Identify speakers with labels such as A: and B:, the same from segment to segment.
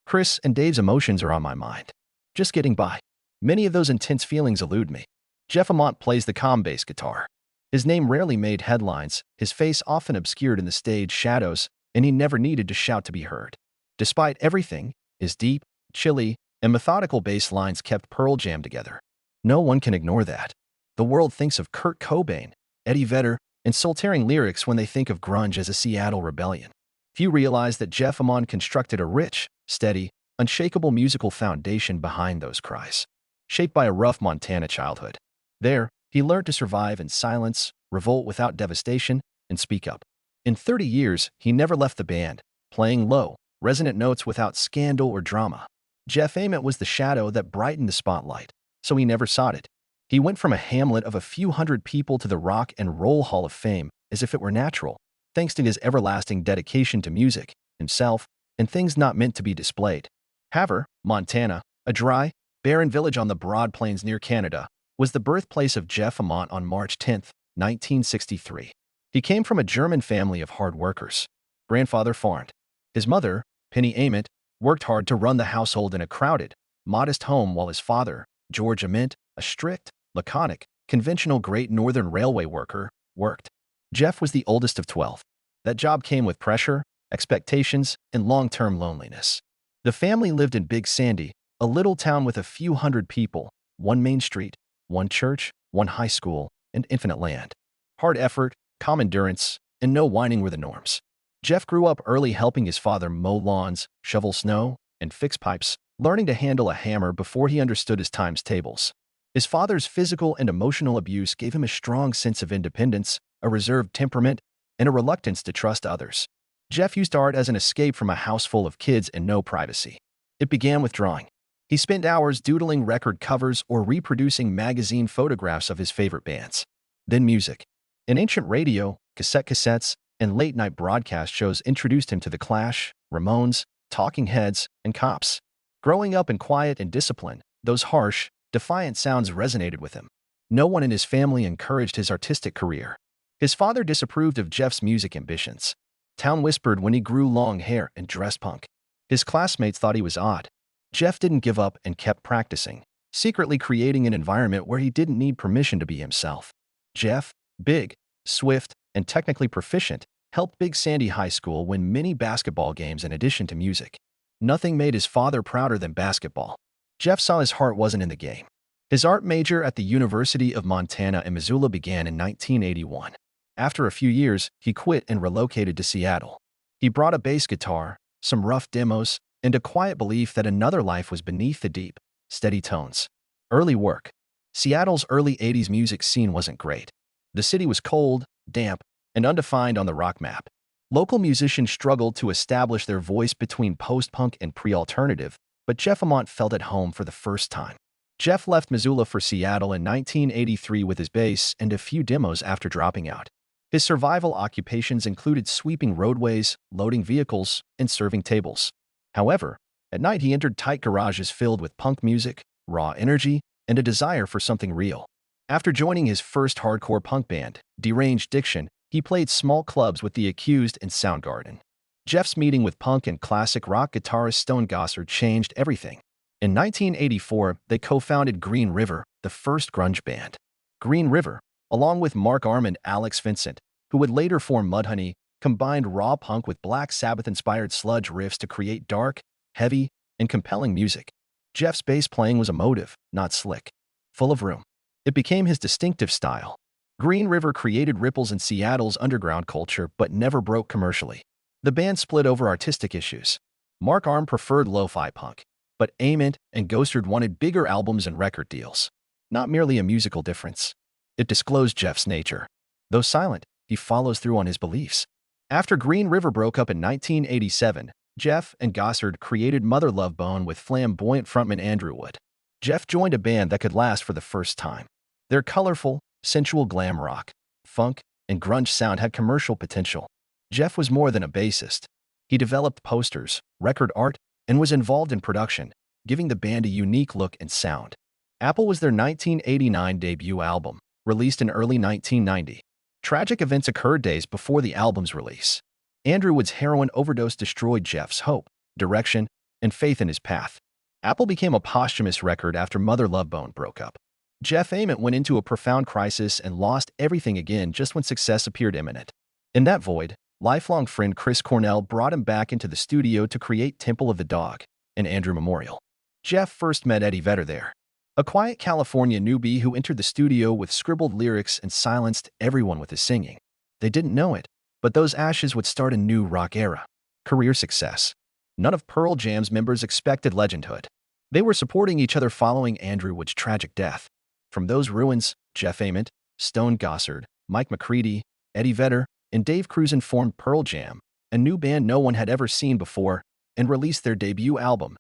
A: Chris and Dave's emotions are on my mind. Just getting by. Many of those intense feelings elude me. Jeff Ament plays the calm bass guitar. His name rarely made headlines, his face often obscured in the stage shadows, and he never needed to shout to be heard. Despite everything, his deep, chilly, and methodical bass lines kept Pearl Jam together. No one can ignore that. The world thinks of Kurt Cobain, Eddie Vedder, and soul-tearing lyrics when they think of grunge as a Seattle rebellion. Few realize that Jeff Ament constructed a rich, steady, unshakable musical foundation behind those cries. Shaped by a rough Montana childhood. There, he learned to survive in silence, revolt without devastation, and speak up. In 30 years, he never left the band, playing low, resonant notes without scandal or drama. Jeff Ament was the shadow that brightened the spotlight, so he never sought it. He went from a hamlet of a few hundred people to the Rock and Roll Hall of Fame as if it were natural, thanks to his everlasting dedication to music, himself, and things not meant to be displayed. Havre, Montana, a dry, barren village on the Broad Plains near Canada, was the birthplace of Jeff Ament on March 10, 1963. He came from a German family of hard workers. Grandfather farmed. His mother, Penny Ament, worked hard to run the household in a crowded, modest home while his father, George Ament, a strict, laconic, conventional Great Northern Railway worker, worked. Jeff was the oldest of 12. That job came with pressure, expectations, and long-term loneliness. The family lived in Big Sandy, a little town with a few hundred people, one main street, one church, one high school, and infinite land. Hard effort, calm endurance, and no whining were the norms. Jeff grew up early helping his father mow lawns, shovel snow, and fix pipes, learning to handle a hammer before he understood his times tables. His father's physical and emotional abuse gave him a strong sense of independence, a reserved temperament, and a reluctance to trust others. Jeff used art as an escape from a house full of kids and no privacy. It began with drawing. He spent hours doodling record covers or reproducing magazine photographs of his favorite bands. Then music. An ancient radio, cassettes, and late-night broadcast shows introduced him to The Clash, Ramones, Talking Heads, and Cops. Growing up in quiet and discipline, those harsh, defiant sounds resonated with him. No one in his family encouraged his artistic career. His father disapproved of Jeff's music ambitions. Town whispered when he grew long hair and dressed punk. His classmates thought he was odd. Jeff didn't give up and kept practicing, secretly creating an environment where he didn't need permission to be himself. Jeff, big, swift, and technically proficient, helped Big Sandy High School win many basketball games in addition to music. Nothing made his father prouder than basketball. Jeff saw his heart wasn't in the game. His art major at the University of Montana in Missoula began in 1981. After a few years, he quit and relocated to Seattle. He brought a bass guitar, some rough demos, and a quiet belief that another life was beneath the deep, steady tones. Early work. Seattle's early 80s music scene wasn't great. The city was cold, damp, and undefined on the rock map. Local musicians struggled to establish their voice between post-punk and pre-alternative, but Jeff Ament felt at home for the first time. Jeff left Missoula for Seattle in 1983 with his bass and a few demos after dropping out. His survival occupations included sweeping roadways, loading vehicles, and serving tables. However, at night he entered tight garages filled with punk music, raw energy, and a desire for something real. After joining his first hardcore punk band, Deranged Diction, he played small clubs with The Accused and Soundgarden. Jeff's meeting with punk and classic rock guitarist Stone Gossard changed everything. In 1984, they co-founded Green River, the first grunge band. Green River, along with Mark Arm and Alex Vincent, who would later form Mudhoney, combined raw punk with Black Sabbath-inspired sludge riffs to create dark, heavy, and compelling music. Jeff's bass playing was emotive, not slick. Full of room. It became his distinctive style. Green River created ripples in Seattle's underground culture but never broke commercially. The band split over artistic issues. Mark Arm preferred lo-fi punk, but Ament and Gossard wanted bigger albums and record deals. Not merely a musical difference. It disclosed Jeff's nature. Though silent, he follows through on his beliefs. After Green River broke up in 1987, Jeff and Gossard created Mother Love Bone with flamboyant frontman Andrew Wood. Jeff joined a band that could last for the first time. Their colorful, sensual glam rock, funk, and grunge sound had commercial potential. Jeff was more than a bassist. He developed posters, record art, and was involved in production, giving the band a unique look and sound. Apple was their 1989 debut album, released in early 1990. Tragic events occurred days before the album's release. Andrew Wood's heroin overdose destroyed Jeff's hope, direction, and faith in his path. Apple became a posthumous record after Mother Love Bone broke up. Jeff Ament went into a profound crisis and lost everything again just when success appeared imminent. In that void, lifelong friend Chris Cornell brought him back into the studio to create Temple of the Dog, an Andrew memorial. Jeff first met Eddie Vedder there, a quiet California newbie who entered the studio with scribbled lyrics and silenced everyone with his singing. They didn't know it, but those ashes would start a new rock era. Career success. None of Pearl Jam's members expected legendhood. They were supporting each other following Andrew Wood's tragic death. From those ruins, Jeff Ament, Stone Gossard, Mike McCready, Eddie Vedder, and Dave Cruzan formed Pearl Jam, a new band no one had ever seen before, and released their debut album,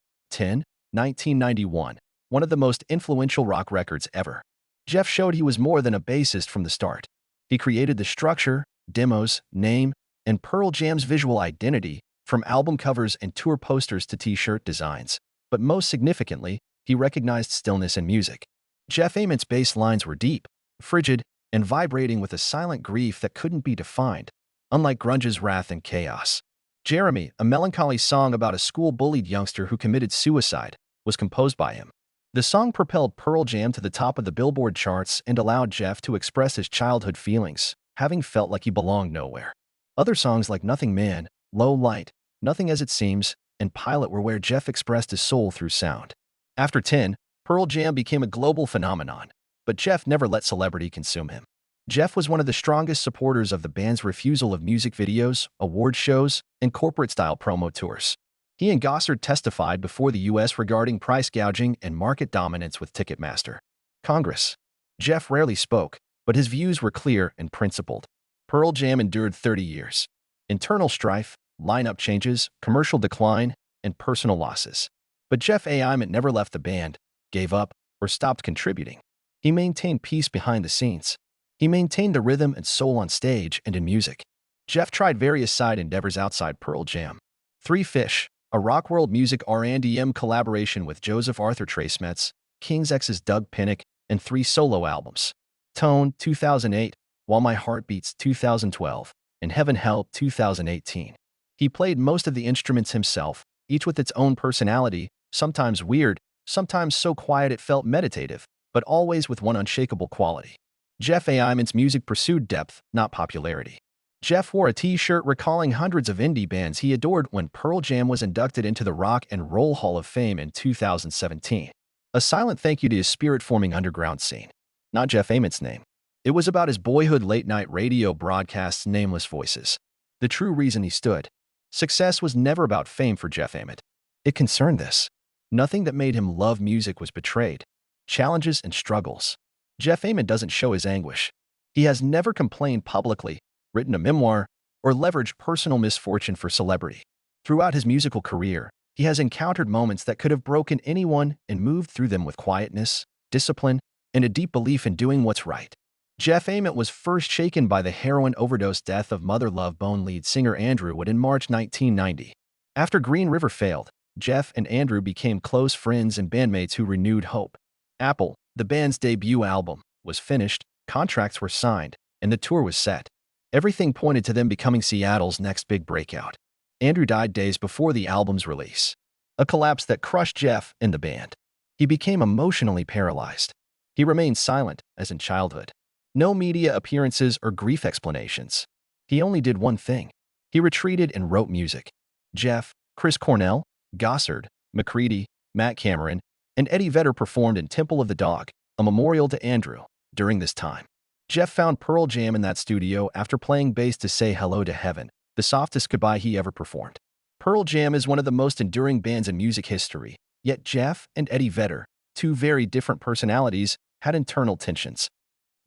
A: 1991, one of the most influential rock records ever. Jeff showed he was more than a bassist from the start. He created the structure, demos, name, and Pearl Jam's visual identity, from album covers and tour posters to t-shirt designs. But most significantly, he recognized stillness in music. Jeff Ament's bass lines were deep, frigid, and vibrating with a silent grief that couldn't be defined, unlike Grunge's Wrath and Chaos. Jeremy, a melancholy song about a school-bullied youngster who committed suicide, was composed by him. The song propelled Pearl Jam to the top of the Billboard charts and allowed Jeff to express his childhood feelings, having felt like he belonged nowhere. Other songs like Nothing Man, Low Light, Nothing As It Seems, and Pilot were where Jeff expressed his soul through sound. After 10, Pearl Jam became a global phenomenon, but Jeff never let celebrity consume him. Jeff was one of the strongest supporters of the band's refusal of music videos, award shows, and corporate-style promo tours. He and Gossard testified before the U.S. regarding price gouging and market dominance with Ticketmaster. Congress. Jeff rarely spoke, but his views were clear and principled. Pearl Jam endured 30 years. Internal strife, lineup changes, commercial decline, and personal losses. But Jeff Ament never left the band, gave up, or stopped contributing. He maintained peace behind the scenes. He maintained the rhythm and soul on stage and in music. Jeff tried various side endeavors outside Pearl Jam. Three Fish, a rock world music R&M collaboration with Joseph Arthur Tracemets, King's X's Doug Pinnick, and 3 solo albums. Tone, 2008, While My Heart Beats, 2012, and Heaven Help, 2018. He played most of the instruments himself, each with its own personality, sometimes weird, sometimes so quiet it felt meditative, but always with one unshakable quality. Jeff Ament's music pursued depth, not popularity. Jeff wore a t-shirt recalling hundreds of indie bands he adored when Pearl Jam was inducted into the Rock and Roll Hall of Fame in 2017. A silent thank you to his spirit-forming underground scene. Not Jeff Ament's name. It was about his boyhood late-night radio broadcasts, Nameless Voices. The true reason he stood. Success was never about fame for Jeff Ament. It concerned this. Nothing that made him love music was betrayed. Challenges and struggles. Jeff Ament doesn't show his anguish. He has never complained publicly, written a memoir, or leveraged personal misfortune for celebrity. Throughout his musical career, he has encountered moments that could have broken anyone and moved through them with quietness, discipline, and a deep belief in doing what's right. Jeff Ament was first shaken by the heroin overdose death of Mother Love Bone lead singer Andrew Wood in March 1990. After Green River failed, Jeff and Andrew became close friends and bandmates who renewed hope. Apple, the band's debut album, was finished, contracts were signed, and the tour was set. Everything pointed to them becoming Seattle's next big breakout. Andrew died days before the album's release. A collapse that crushed Jeff and the band. He became emotionally paralyzed. He remained silent, as in childhood. No media appearances or grief explanations. He only did one thing. He retreated and wrote music. Jeff, Chris Cornell, Gossard, McCready, Matt Cameron, and Eddie Vedder performed in Temple of the Dog, a memorial to Andrew, during this time. Jeff found Pearl Jam in that studio after playing bass to Say Hello to Heaven, the softest goodbye he ever performed. Pearl Jam is one of the most enduring bands in music history, yet Jeff and Eddie Vedder, two very different personalities, had internal tensions.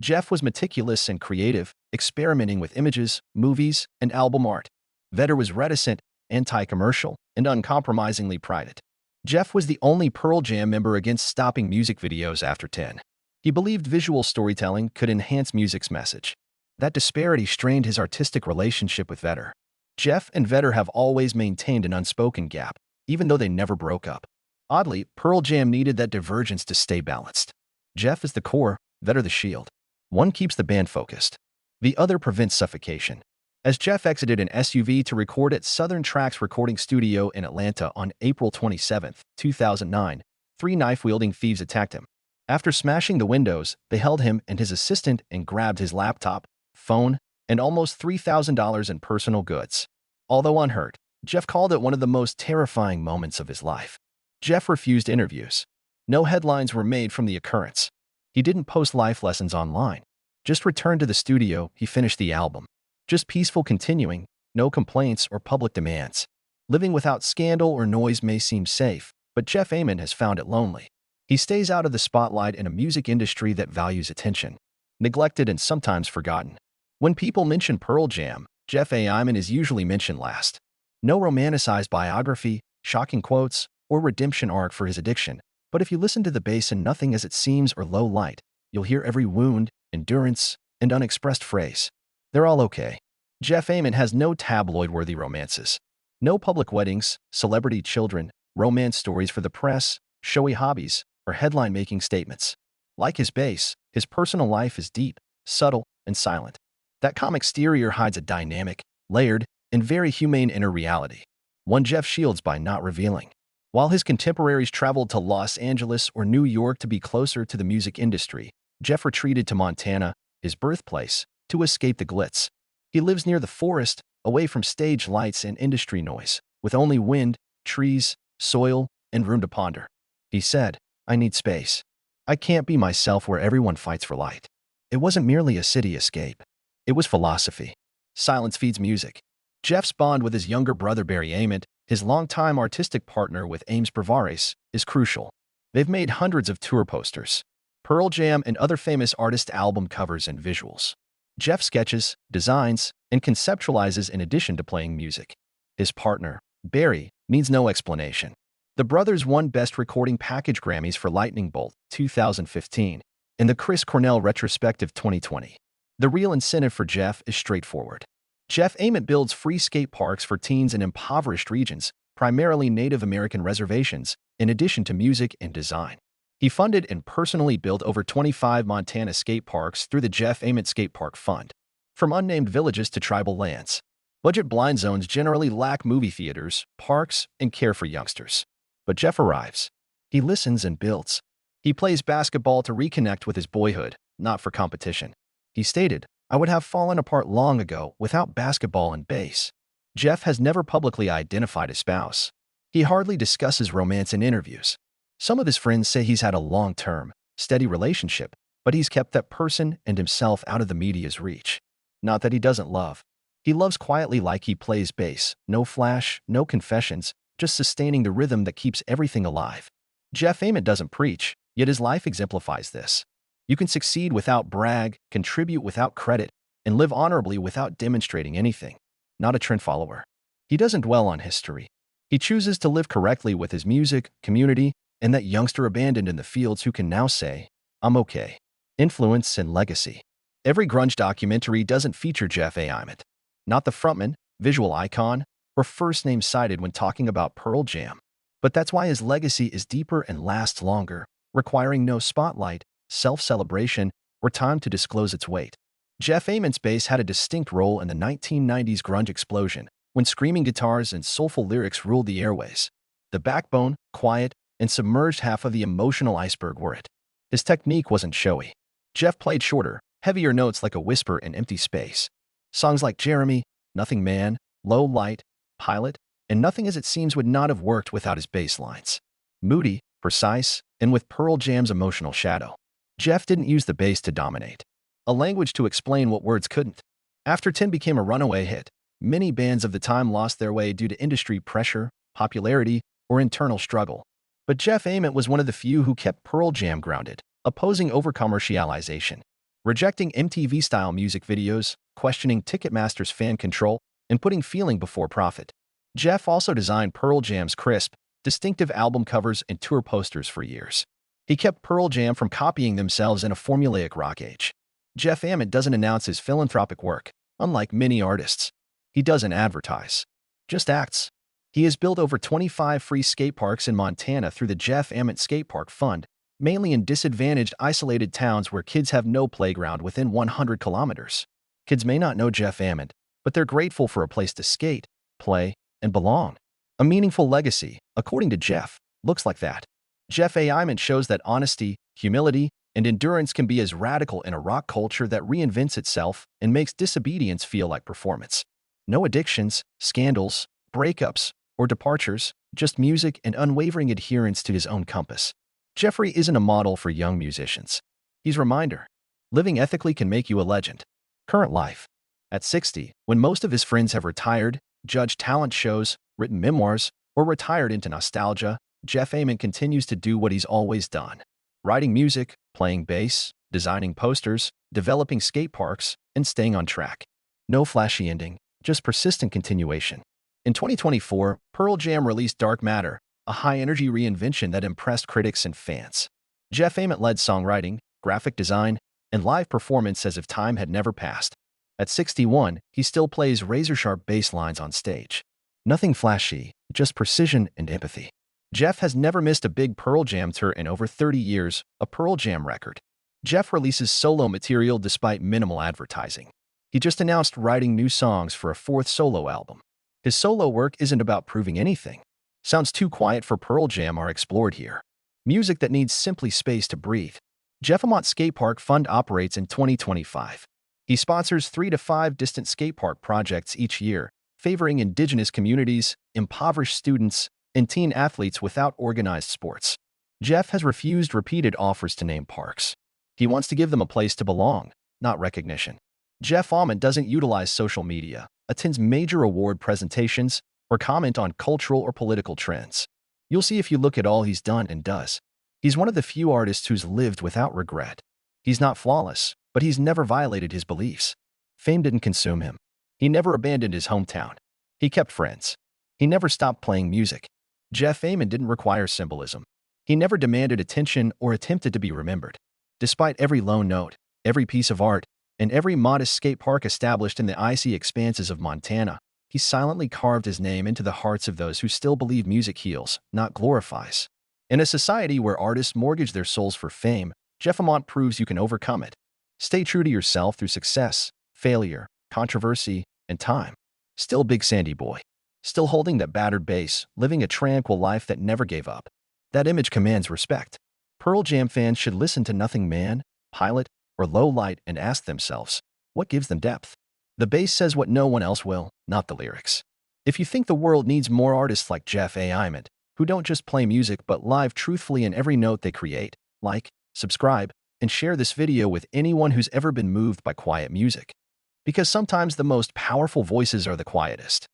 A: Jeff was meticulous and creative, experimenting with images, movies, and album art. Vedder was reticent, anti-commercial, and uncompromisingly private. Jeff was the only Pearl Jam member against stopping music videos after 10. He believed visual storytelling could enhance music's message. That disparity strained his artistic relationship with Vedder. Jeff and Vedder have always maintained an unspoken gap, even though they never broke up. Oddly, Pearl Jam needed that divergence to stay balanced. Jeff is the core, Vedder the shield. One keeps the band focused. The other prevents suffocation. As Jeff exited an SUV to record at Southern Tracks Recording Studio in Atlanta on April 27, 2009, three knife-wielding thieves attacked him. After smashing the windows, they held him and his assistant and grabbed his laptop, phone, and almost $3,000 in personal goods. Although unhurt, Jeff called it one of the most terrifying moments of his life. Jeff refused interviews. No headlines were made from the occurrence. He didn't post life lessons online. Just returned to the studio, he finished the album. Just peaceful continuing, no complaints or public demands. Living without scandal or noise may seem safe, but Jeff Ament has found it lonely. He stays out of the spotlight in a music industry that values attention, neglected and sometimes forgotten. When people mention Pearl Jam, Jeff Ament is usually mentioned last. No romanticized biography, shocking quotes, or redemption arc for his addiction, but if you listen to the bass in Nothing As It Seems or Low Light, you'll hear every wound, endurance, and unexpressed phrase. They're all okay. Jeff Ament has no tabloid-worthy romances. No public weddings, celebrity children, romance stories for the press, showy hobbies, or headline-making statements. Like his bass, his personal life is deep, subtle, and silent. That calm exterior hides a dynamic, layered, and very humane inner reality, one Jeff shields by not revealing. While his contemporaries traveled to Los Angeles or New York to be closer to the music industry, Jeff retreated to Montana, his birthplace, to escape the glitz. He lives near the forest, away from stage lights and industry noise, with only wind, trees, soil, and room to ponder. He said, "I need space. I can't be myself where everyone fights for light." It wasn't merely a city escape. It was philosophy. Silence feeds music. Jeff's bond with his younger brother Barry Ament, his longtime artistic partner with Ames Bravares, is crucial. They've made hundreds of tour posters, Pearl Jam and other famous artist album covers and visuals. Jeff sketches, designs, and conceptualizes in addition to playing music. His partner, Barry, needs no explanation. The brothers won Best Recording Package Grammys for Lightning Bolt 2015 and the Chris Cornell Retrospective 2020. The real incentive for Jeff is straightforward. Jeff Ament builds free skate parks for teens in impoverished regions, primarily Native American reservations, in addition to music and design. He funded and personally built over 25 Montana skate parks through the Jeff Ament Skate Park Fund. From unnamed villages to tribal lands, budget blind zones generally lack movie theaters, parks, and care for youngsters. But Jeff arrives. He listens and builds. He plays basketball to reconnect with his boyhood, not for competition. He stated, "I would have fallen apart long ago without basketball and bass." Jeff has never publicly identified his spouse. He hardly discusses romance in interviews. Some of his friends say he's had a long-term, steady relationship, but he's kept that person and himself out of the media's reach. Not that he doesn't love. He loves quietly like he plays bass, no flash, no confessions, just sustaining the rhythm that keeps everything alive. Jeff Ament doesn't preach, yet his life exemplifies this. You can succeed without brag, contribute without credit, and live honorably without demonstrating anything. Not a trend follower. He doesn't dwell on history. He chooses to live correctly with his music, community, and that youngster abandoned in the fields who can now say, "I'm okay." Influence and legacy. Every grunge documentary doesn't feature Jeff Ament. Not the frontman, visual icon, or first name cited when talking about Pearl Jam. But that's why his legacy is deeper and lasts longer, requiring no spotlight, self-celebration, or time to disclose its weight. Jeff Ament's bass had a distinct role in the 1990s grunge explosion, when screaming guitars and soulful lyrics ruled the airways. The backbone, quiet, and submerged half of the emotional iceberg were it. His technique wasn't showy. Jeff played shorter, heavier notes like a whisper in empty space. Songs like Jeremy, Nothing Man, Low Light, Pilot, and Nothing As It Seems would not have worked without his bass lines. Moody, precise, and with Pearl Jam's emotional shadow. Jeff didn't use the bass to dominate. A language to explain what words couldn't. After 10 became a runaway hit, many bands of the time lost their way due to industry pressure, popularity, or internal struggle. But Jeff Ament was one of the few who kept Pearl Jam grounded, opposing over-commercialization, rejecting MTV-style music videos, questioning Ticketmaster's fan control, and putting feeling before profit. Jeff also designed Pearl Jam's crisp, distinctive album covers and tour posters for years. He kept Pearl Jam from copying themselves in a formulaic rock age. Jeff Ament doesn't announce his philanthropic work, unlike many artists. He doesn't advertise, just acts. He has built over 25 free skate parks in Montana through the Jeff Ament Skate Park Fund, mainly in disadvantaged, isolated towns where kids have no playground within 100 kilometers. Kids may not know Jeff Ament, but they're grateful for a place to skate, play, and belong. A meaningful legacy, according to Jeff, looks like that. Jeff Ament shows that honesty, humility, and endurance can be as radical in a rock culture that reinvents itself and makes disobedience feel like performance. No addictions, scandals, breakups, or departures, just music and unwavering adherence to his own compass. Jeffrey isn't a model for young musicians. He's a reminder. Living ethically can make you a legend. Current life. At 60, when most of his friends have retired, judged talent shows, written memoirs, or retired into nostalgia, Jeff Ament continues to do what he's always done. Writing music, playing bass, designing posters, developing skate parks, and staying on track. No flashy ending, just persistent continuation. In 2024, Pearl Jam released Dark Matter, a high-energy reinvention that impressed critics and fans. Jeff Ament led songwriting, graphic design, and live performance as if time had never passed. At 61, he still plays razor-sharp bass lines on stage. Nothing flashy, just precision and empathy. Jeff has never missed a big Pearl Jam tour in over 30 years, a Pearl Jam record. Jeff releases solo material despite minimal advertising. He just announced writing new songs for a fourth solo album. His solo work isn't about proving anything. Sounds too quiet for Pearl Jam are explored here. Music that needs simply space to breathe. Jeff Ament Skate Park Fund operates in 2025. He sponsors 3 to 5 distant skate park projects each year, favoring indigenous communities, impoverished students, and teen athletes without organized sports. Jeff has refused repeated offers to name parks. He wants to give them a place to belong, not recognition. Jeff Ament doesn't utilize social media, attends major award presentations, or comment on cultural or political trends. You'll see if you look at all he's done and does. He's one of the few artists who's lived without regret. He's not flawless, but he's never violated his beliefs. Fame didn't consume him. He never abandoned his hometown. He kept friends. He never stopped playing music. Jeff Ament didn't require symbolism. He never demanded attention or attempted to be remembered. Despite every lone note, every piece of art, and every modest skate park established in the icy expanses of Montana, he silently carved his name into the hearts of those who still believe music heals, not glorifies. In a society where artists mortgage their souls for fame, Jeff Ament proves you can overcome it. Stay true to yourself through success, failure, controversy, and time. Still Big Sandy Boy. Still holding that battered bass, living a tranquil life that never gave up. That image commands respect. Pearl Jam fans should listen to Nothing Man, Pilot, or Low Light and ask themselves, what gives them depth? The bass says what no one else will, not the lyrics. If you think the world needs more artists like Jeff Ament, who don't just play music but live truthfully in every note they create, like, subscribe, and share this video with anyone who's ever been moved by quiet music. Because sometimes the most powerful voices are the quietest.